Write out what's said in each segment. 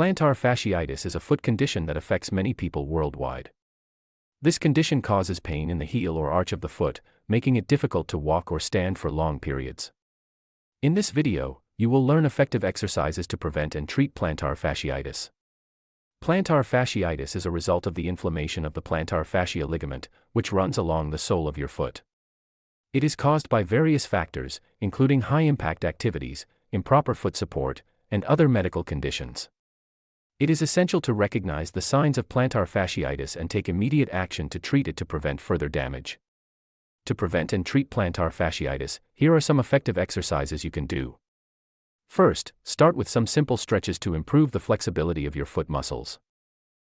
Plantar fasciitis is a foot condition that affects many people worldwide. This condition causes pain in the heel or arch of the foot, making it difficult to walk or stand for long periods. In this video, you will learn effective exercises to prevent and treat plantar fasciitis. Plantar fasciitis is a result of the inflammation of the plantar fascia ligament, which runs along the sole of your foot. It is caused by various factors, including high-impact activities, improper foot support, and other medical conditions. It is essential to recognize the signs of plantar fasciitis and take immediate action to treat it to prevent further damage. To prevent and treat plantar fasciitis, here are some effective exercises you can do. First, start with some simple stretches to improve the flexibility of your foot muscles.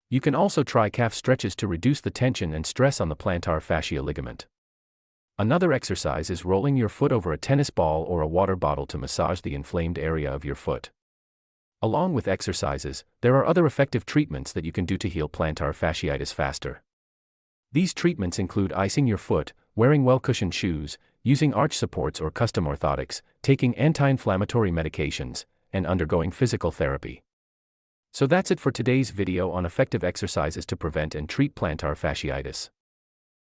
You can also try calf stretches to reduce the tension and stress on the plantar fascia ligament. Another exercise is rolling your foot over a tennis ball or a water bottle to massage the inflamed area of your foot. Along with exercises, there are other effective treatments that you can do to heal plantar fasciitis faster. These treatments include icing your foot, wearing well-cushioned shoes, using arch supports or custom orthotics, taking anti-inflammatory medications, and undergoing physical therapy. So that's it for today's video on effective exercises to prevent and treat plantar fasciitis.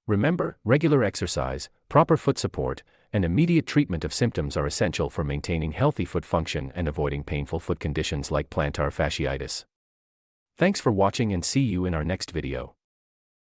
Remember, regular exercise, proper foot support, and immediate treatment of symptoms are essential for maintaining healthy foot function and avoiding painful foot conditions like plantar fasciitis. Thanks for watching and see you in our next video.